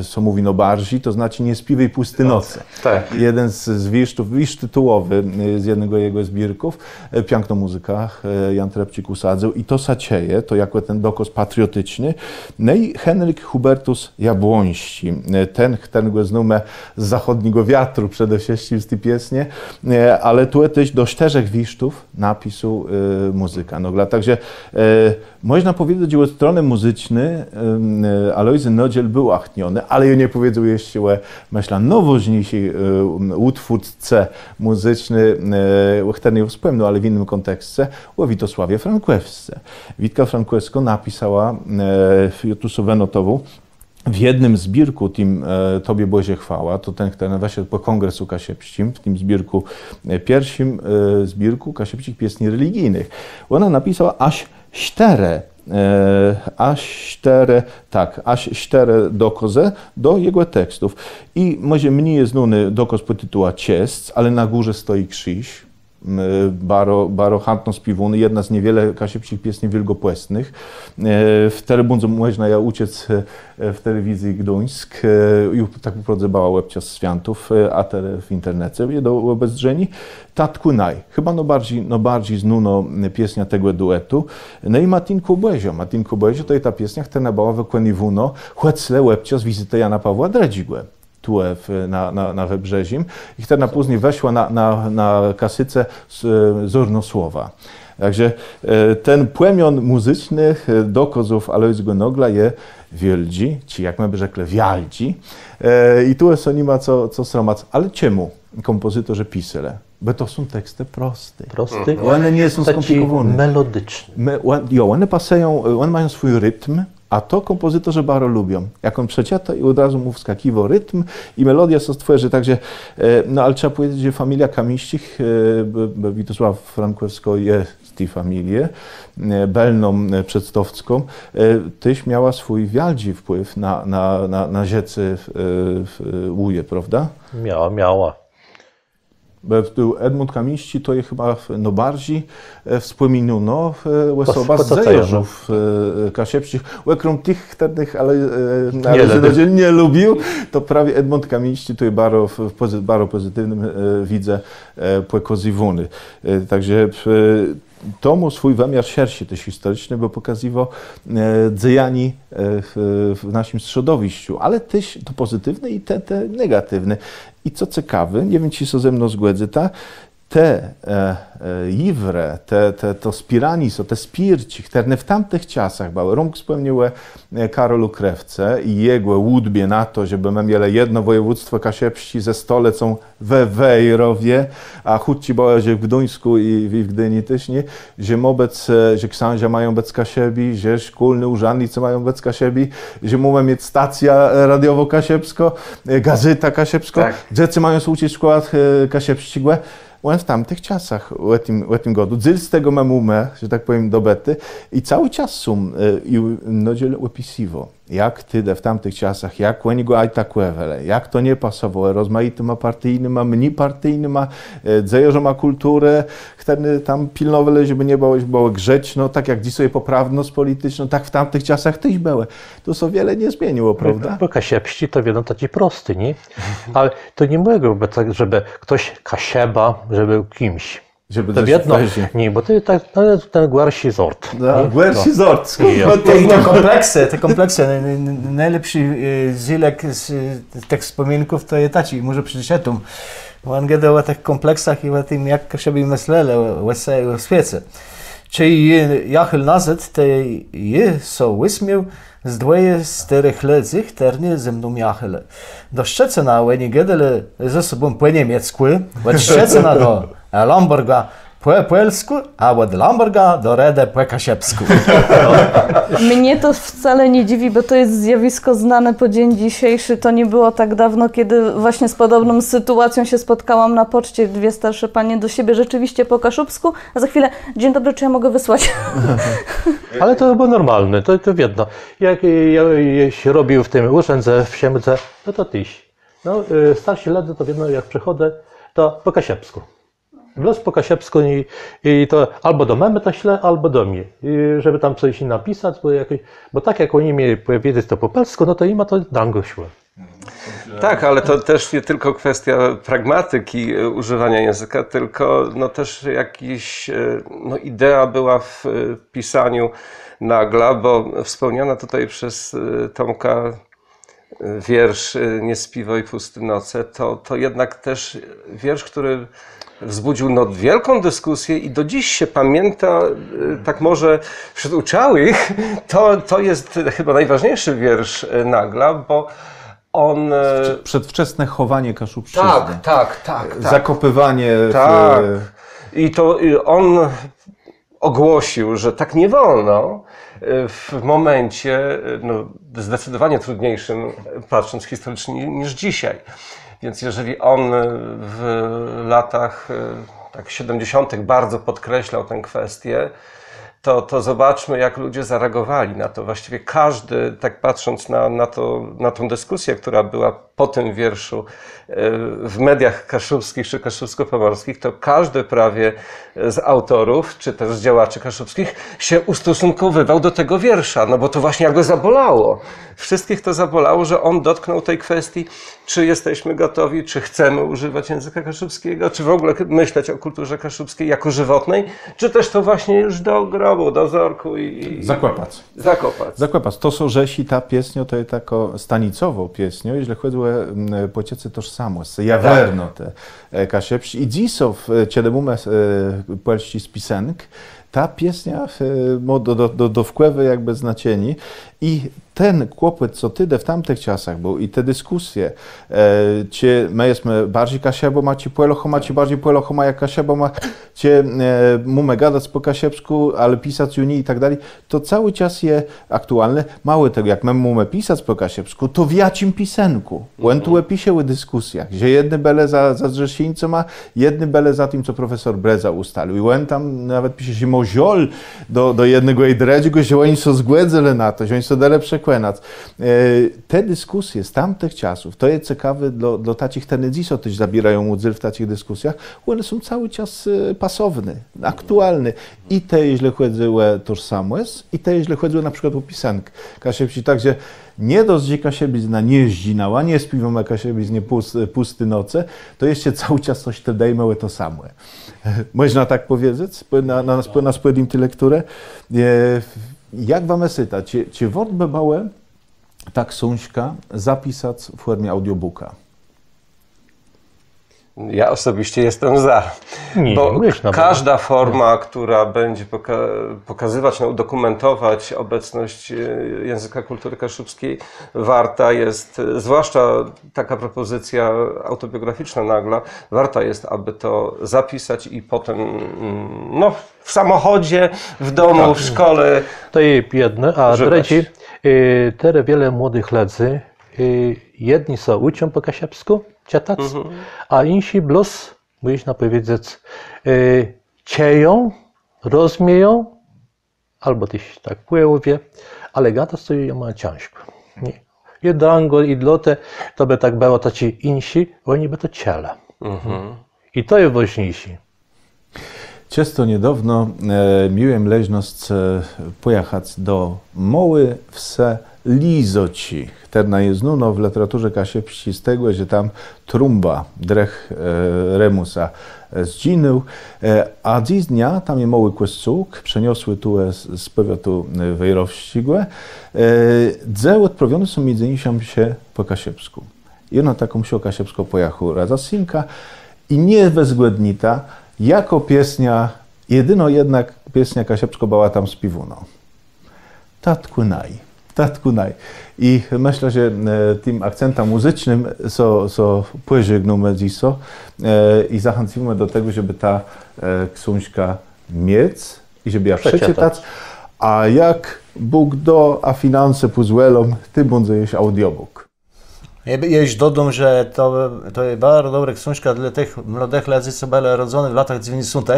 co mówi bardziej, to znaczy nie śpiewaj pusty nocy. Tak. Jeden z wisz tytułowy z jednego jego zbirków, piękna muzyka, Jan Trepcik usadzał i to sacieje, to jako ten dokos patriotyczny. No i Henryk Hubertus Jabłoński, ten go znamy z zachodniego wiatru przede wszystkim z tej piesnie, ale tu też do 4 wisztów napisu muzyka. Także można powiedzieć, że od strony muzycznej Alojzy Nögl był achtniony, ale ja nie powiedział jeszcze, myślę, najważniejszy utwórce muzyczny, który nie wspomniał, ale w innym kontekście, o Witosławie Frankwewsce. Witka Frankwewska napisała, tu sobie notował, w jednym zbirku tym Tobie Bozie chwała, to ten, który nazywa się po Kongresu Kasiepścim, w tym zbirku, pierwszym zbirku Kasiepścich piesni religijnych. Ona napisała aż 4 dokozy do jego tekstów. I może mniej jest znany dokaz pod tytułem Ciesc, ale na górze stoi krzyż. Baro chętno śpiewany, jedna z niewiele kasiepskich piesni wielgopłesnych. W Terebundzu można ja uciec w telewizji Gdańsk i tak poprodzebała łebcia z świętów, a teraz w internecie do obezdrzeni. Tatku naj, chyba no bardziej znano piesnia tego duetu. No i Matinku Błezio. Matinku Błezio to jest ta piesnia, która nabała wykonywana chłecle łebcia z wizyty Jana Pawła Dredzigłe. Tu na Webrzezim i wtedy później weszła na kasyce Zornosłowa. Także ten płemion muzyczny dokazów Alojzego Nogla je wielgi, czy jak my by rzekli wialdzi. I tu jest nie ma co sromać. Ale czemu kompozytorzy pisali? Bo to są teksty proste. One nie są skomplikowane. Melodyczne. One pasują, one mają swój rytm. A to kompozytorzy bardzo lubią. Jak on przeciata i od razu mu wskakiwał rytm i melodia się stworzy. Także, no ale trzeba powiedzieć, że familia Kamiścich, bo Witosław Frankwewsko jest z tej familii, belną przedstowską, też miała swój wielki wpływ na rzeczy Łuje, prawda? Miała. Edmund Kamiści to jest chyba no bardziej wspominano osoba z Zajeżów Kasiepskich, którą tych wtedy, ale nie lubił, to prawie Edmund Kamiści to jest bardzo pozytywnym widzę pokazywany. Także to mu swój wymiar szerszy też historyczny, bo pokazywał dzieje w naszym środowisku, ale też to pozytywne i te negatywne. I co ciekawe, nie wiem, czy się ze mną zgodzę, te iwre, to spiraniso, te spirci, które w tamtych czasach były. Rąk spełniły Karolu Krewce i jego łudbie na to, żeby my mieli jedno województwo Kasiepści ze stolicą we Wejrowie, a chudci było, że w Gdańsku i w Gdyni też nie, że księża mają być Kasiebi, że szkolne urzędnicy mają być Kasiebi, że mamy mieć stacja radiowo-kasiepsko, gazeta kasiepsko, dzieci mają się uczyć w szkołach kasiepścigłe. On w tamtych czasach, w tym godu, dzyl z tego mamumę, że tak powiem, do bety i cały czas są i nodziel opisywał, jak ty w tamtych czasach, jak oni go aj tak wewele, jak to nie pasowało, rozmaityma partyjnyma, mniej partyjnyma, dzieje, ma kulturę, wtedy tam pilnowały, żeby nie było grzeczno, tak jak dzisiaj poprawność polityczna, tak w tamtych czasach też było. To so wiele nie zmieniło, prawda? Bo Kasiepści to wiedzą taki prosty, nie? Ale to nie mogło być tak, żeby ktoś Kasieba, żeby był kimś. Żeby to jedno, nie, bo to jest ten głębszy sort. Głębszy sort. Te kompleksy, najlepszy zilek z tych wspominków to jest taci, może przecież tu. On gadał o tych kompleksach i o tym, jak sobie myśleli o świecie. Czyli jachel nazad, to są wysmiał z 24 ledzych, ternie ze mną jachele. Do Szczecina, oni gadali ze sobą po niemiecku, od Szczecina do Lamborga po polsku, a od Lamborga do Rede po kasiepsku. Mnie to wcale nie dziwi, bo to jest zjawisko znane po dzień dzisiejszy. To nie było tak dawno, kiedy właśnie z podobną sytuacją się spotkałam na poczcie. Dwie starsze panie do siebie rzeczywiście po kaszubsku, a za chwilę, dzień dobry, czy ja mogę wysłać? Ale to było normalne, to wiadomo. Jak się robił w tym urzędzie w Siemce, to tyś. No, starsi ludzie to wiedzą, jak przychodzę, to po kasiepsku. Los po kasiepsku i to albo do mamy to śle, albo do mnie, żeby tam coś napisać, bo tak jak oni mieli powiedzieć to po polsku, no to im to dango szło. Tak, ale to też nie tylko kwestia pragmatyki używania języka, tylko no też jakiś idea była w pisaniu Nagla, bo wspomniana tutaj przez Tomka wiersz Nie spiwaj pusty noce, to jednak też wiersz, który wzbudził wielką dyskusję i do dziś się pamięta, tak może wśród uczałych, to jest chyba najważniejszy wiersz Nagla, bo on... Przedwczesne chowanie Kaszubszczyzny. Tak. Zakopywanie... Tak. I to on ogłosił, że tak nie wolno, w momencie zdecydowanie trudniejszym, patrząc historycznie, niż dzisiaj. Więc jeżeli on w latach 70. bardzo podkreślał tę kwestię, to zobaczmy, jak ludzie zareagowali na to. Właściwie każdy, tak patrząc na tą dyskusję, która była po tym wierszu w mediach kaszubskich czy kaszubsko-pomorskich, to każdy prawie z autorów, czy też z działaczy kaszubskich się ustosunkowywał do tego wiersza, no bo to właśnie jak go zabolało. Wszystkich to zabolało, że on dotknął tej kwestii, czy jesteśmy gotowi, czy chcemy używać języka kaszubskiego, czy w ogóle myśleć o kulturze kaszubskiej jako żywotnej, czy też to właśnie już do grobu, do zorku i Zakłapać. Zakłapać. To są rzesi, ta pieśnio, to jest tako stanicową pieśnią, jeśli chodzi o pociece tożsamość, jawerno te kasiepsi. I dzisow, kiedy mamy polści spisenk, ta pieśnia ma do wpływu jakby znaczeni i ten kłopot, co tyle w tamtych czasach był i te dyskusje, czy my jesteśmy bardziej kasieboma, czy płelochoma, czy bardziej płelochoma jak kasieboma, czy mamy gadać po kasiebsku, ale pisać juni i tak dalej, to cały czas jest aktualne. Mało tego, jak my mamy pisać po kasiebsku, to w jacim pisenku. On tu pisze w dyskusjach, że jedny bele za Zrzesińcem, a jedny bele za tym, co profesor Breza ustalił. I on tam nawet pisze, że moziol do jednego i drugiego, że oni są zgłedzeli na to, że oni są dele przekładać. Te dyskusje z tamtych czasów, to jest ciekawe dla takich tenedziso, też zabierają udział w takich dyskusjach, one są cały czas pasowne, aktualne. I te, jeśli chodzi o tożsamość, i te, jeśli chodzi na przykład o pisankę kasiepsi. Także nie dość, że kasiebic na nie zdzinała, nie śpiewamy kasiebic nie pusty noce, to jeszcze cały czas coś te dejmy to samo. Można tak powiedzieć, na swoją intelekturę. Jak wam syta, czy wodby małe ta książka zapisać w formie audiobooka? Ja osobiście jestem za, bo każda forma, która będzie pokazywać, udokumentować obecność języka kultury kaszubskiej, warta jest, zwłaszcza taka propozycja autobiograficzna nagla, warta jest, aby to zapisać i potem w samochodzie, w domu, w szkole. To jest jedno, a trzecie, teraz wiele młodych ledzy, jedni są uczą po kasiepsku, czytać, a inni plus, można powiedzieć, cieją, rozumieją, albo też tak pływie, ale gada sobie ma ciężko. I dango, i dlote, to by tak było, to ci inni, oni by to ciele. I to jest ważniejsze. Często niedawno miałem leżność pojechać do małej wsi Lizoci, która jest w literaturze kasiepskiej z tego, że tam trumba drech Remusa zginął, a dziś dnia tam jest mały kościółek, przeniosły tu z powiatu Wejrowścigłe, gdzie odprawione są między się po kasiepsku. I ona taką się kasiepską pojechała raz synka i nie bezwzględnita, jako pieśnia, jedyno jednak pieśnia kasiepsko była tam śpiewuna. Tatku naj. I myślę, że tym akcentem muzycznym so pożegnamy dziś i zachęcimy do tego, żeby ta książka mieć i żeby ją przeczytać. A jak Bóg a finanse pozwolą, ty będzie jeść audiobook. Ja już dodam, że to jest bardzo dobra książka dla tych młodych ludzi, co byli rodzeni w latach 90.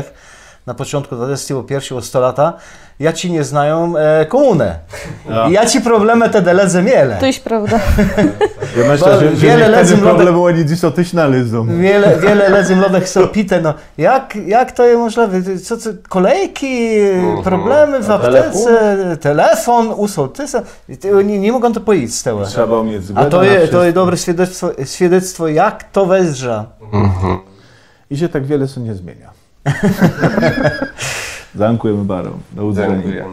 Na początku XXI, 100 lata, ja ci nie znają komunę. No. I ja ci problemy te deleze miele. To jest prawda. Ja myślę, że wiele ledzy problemu oni dziś też należą. Wiele ledzy młodych są pite, no. Jak to jest możliwe? Co, kolejki, problemy w aptece, telefon, usołtysa. Oni nie mogą to powiedzieć z tego. Trzeba mieć a to jest dobre świadectwo, jak to wezrza. I że tak wiele się nie zmienia. Dziękujemy bardzo. Do widzenia.